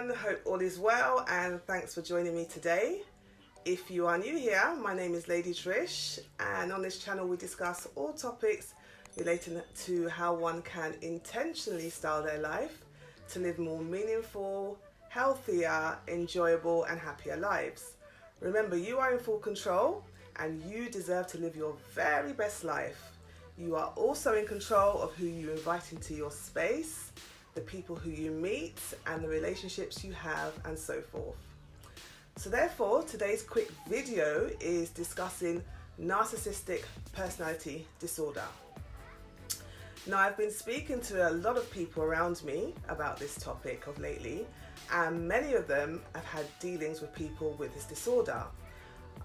everyone, hope all is well and thanks for joining me today. If you are new here, my name is Lady Trish, and on this channel we discuss all topics relating to how one can intentionally style their life to live more meaningful, healthier, enjoyable and happier lives. Remember, you are in full control and you deserve to live your very best life. You are also in control of who you invite into your space, the people who you meet and the relationships you have, and so forth. So therefore, today's quick video is discussing narcissistic personality disorder. Now, I've been speaking to a lot of people around me about this topic of lately, and many of them have had dealings with people with this disorder.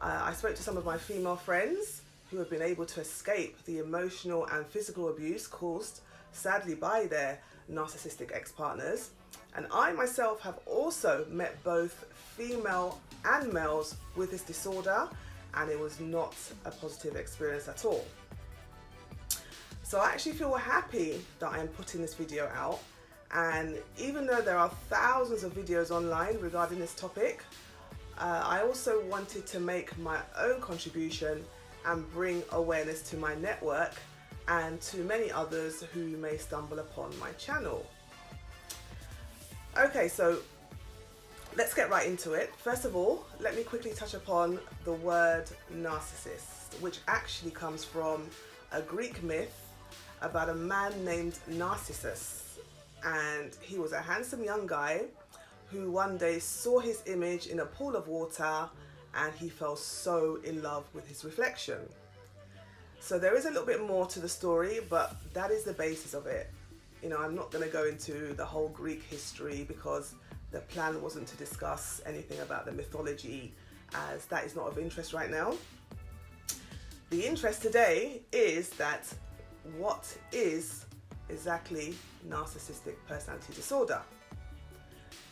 I spoke to some of my female friends who have been able to escape the emotional and physical abuse caused, sadly, by their narcissistic ex-partners. And I myself have also met both female and males with this disorder, and it was not a positive experience at all. So I actually feel happy that I am putting this video out, and even though there are thousands of videos online regarding this topic, I also wanted to make my own contribution and bring awareness to my network and to many others who may stumble upon my channel. Okay, so let's get right into it. First of all, let me quickly touch upon the word narcissist, which actually comes from a Greek myth about a man named Narcissus. And he was a handsome young guy who one day saw his image in a pool of water and he fell so in love with his reflection. So there is a little bit more to the story, but that is the basis of it. You know, I'm not going to go into the whole Greek history because the plan wasn't to discuss anything about the mythology, as that is not of interest right now. The interest today is that what is exactly narcissistic personality disorder?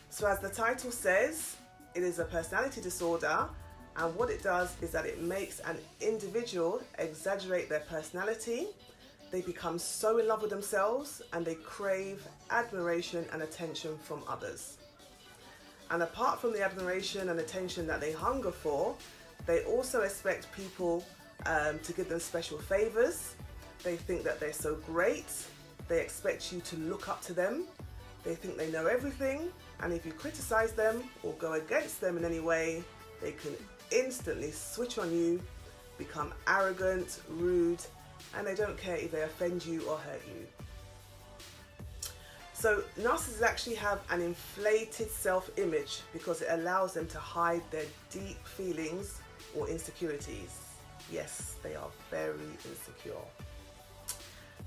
So as the title says, it is a personality disorder, and what it does is that it makes an individual exaggerate their personality. They become so in love with themselves and they crave admiration and attention from others. And apart from the admiration and attention that they hunger for, they also expect people to give them special favors. They think that they're so great. They expect you to look up to them. They think they know everything, and if you criticize them or go against them in any way, they can instantly switch on you, become arrogant, rude, and they don't care if they offend you or hurt you. So narcissists actually have an inflated self-image because it allows them to hide their deep feelings or insecurities. Yes, they are very insecure.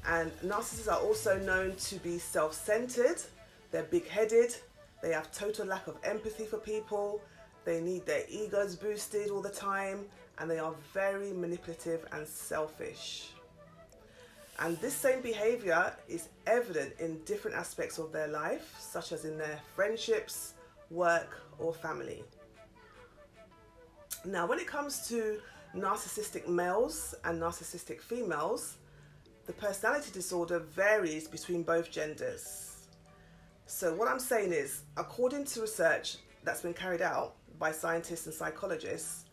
And narcissists are also known to be self-centered. They're big-headed. They have total lack of empathy for people. They need their egos boosted all the time, and they are very manipulative and selfish. And this same behavior is evident in different aspects of their life, such as in their friendships, work, or family. Now, when it comes to narcissistic males and narcissistic females, the personality disorder varies between both genders. So what I'm saying is, according to research that's been carried out by scientists and psychologists,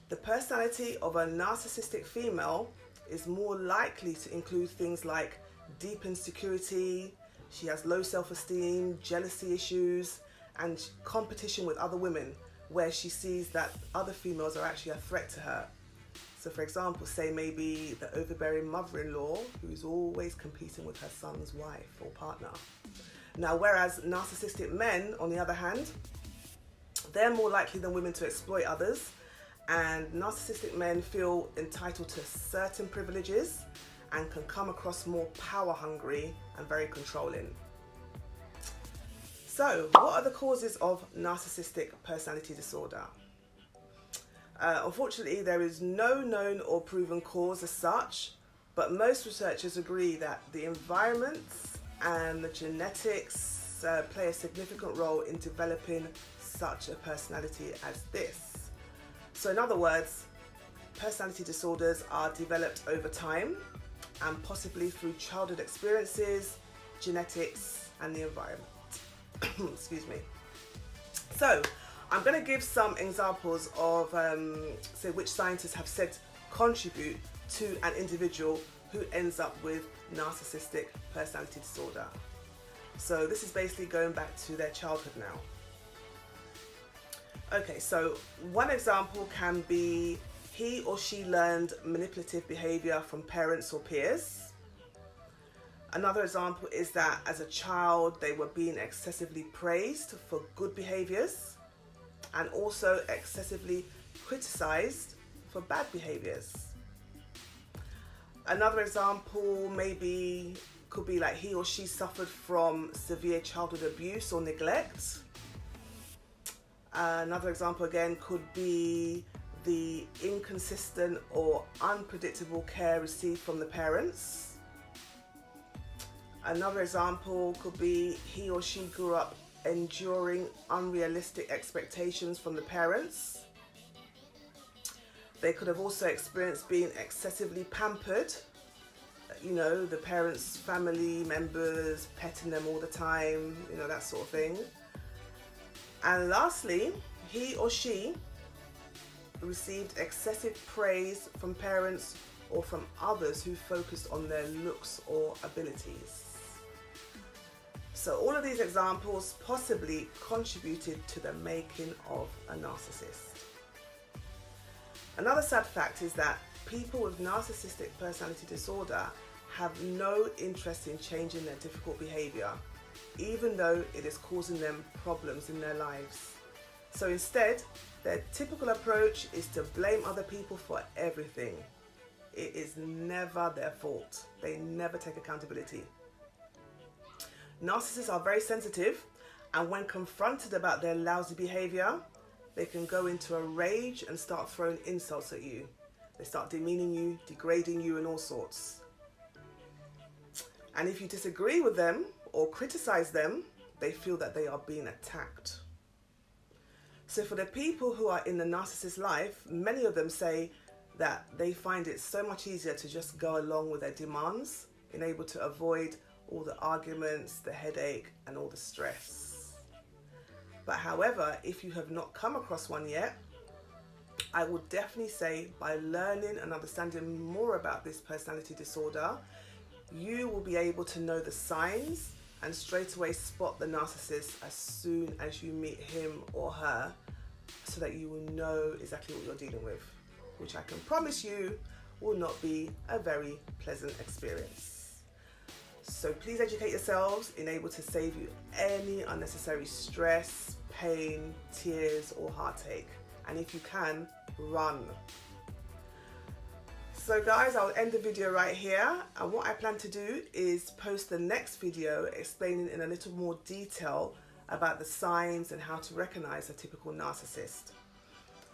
the personality of a narcissistic female is more likely to include things like deep insecurity, she has low self-esteem, jealousy issues, and competition with other women, where she sees that other females are actually a threat to her. So for example, say maybe the overbearing mother-in-law who's always competing with her son's wife or partner. Now, whereas narcissistic men, on the other hand, they're more likely than women to exploit others, and narcissistic men feel entitled to certain privileges and can come across more power hungry and very controlling. So, what are the causes of narcissistic personality disorder? Unfortunately, there is no known or proven cause as such, but most researchers agree that the environment and the genetics play a significant role in developing such a personality as this. So in other words, personality disorders are developed over time and possibly through childhood experiences, genetics, and the environment. Excuse me. So I'm going to give some examples of say which scientists have said contribute to an individual who ends up with narcissistic personality disorder. So this is basically going back to their childhood now. Okay, so one example can be he or she learned manipulative behavior from parents or peers. Another example is that as a child they were being excessively praised for good behaviors and also excessively criticized for bad behaviors. Another example could be like he or she suffered from severe childhood abuse or neglect. Another example again could be the inconsistent or unpredictable care received from the parents. Another example could be he or she grew up enduring unrealistic expectations from the parents. They could have also experienced being excessively pampered. You know, the parents' family members petting them all the time, you know, that sort of thing. And lastly, he or she received excessive praise from parents or from others who focused on their looks or abilities. So all of these examples possibly contributed to the making of a narcissist. Another sad fact is that people with narcissistic personality disorder have no interest in changing their difficult behavior, even though it is causing them problems in their lives. So instead, their typical approach is to blame other people for everything. It is never their fault. They never take accountability. Narcissists are very sensitive, and when confronted about their lousy behavior, they can go into a rage and start throwing insults at you. They start demeaning you, degrading you, and all sorts. And if you disagree with them or criticize them, they feel that they are being attacked. So for the people who are in the narcissist's life, many of them say that they find it so much easier to just go along with their demands and able to avoid all the arguments, the headache, and all the stress. But however, if you have not come across one yet, I would definitely say by learning and understanding more about this personality disorder, you will be able to know the signs and straight away spot the narcissist as soon as you meet him or her, so that you will know exactly what you're dealing with, which I can promise you will not be a very pleasant experience. So please educate yourselves in able to save you any unnecessary stress, pain, tears, or heartache. And if you can, run. So guys, I'll end the video right here, and what I plan to do is post the next video explaining in a little more detail about the signs and how to recognize a typical narcissist.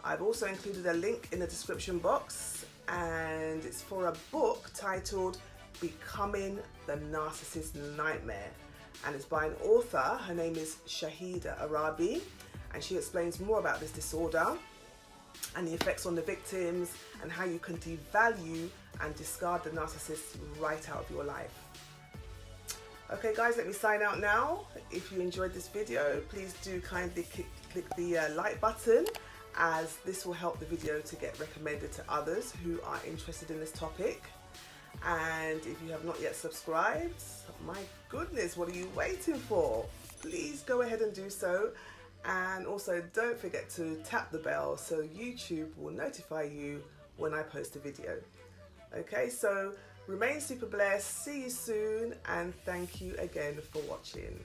I've also included a link in the description box, and it's for a book titled Becoming the Narcissist Nightmare, and it's by an author. Her name is Shahida Arabi, and she explains more about this disorder and the effects on the victims and how you can devalue and discard the narcissist right out of your life. Okay guys, let me sign out now. If you enjoyed this video, please do kindly click the like button, as this will help the video to get recommended to others who are interested in this topic. And if you have not yet subscribed, my goodness, what are you waiting for? Please go ahead and do so. And also don't forget to tap the bell so YouTube will notify you when I post a video. Okay, so remain super blessed, see you soon, and thank you again for watching.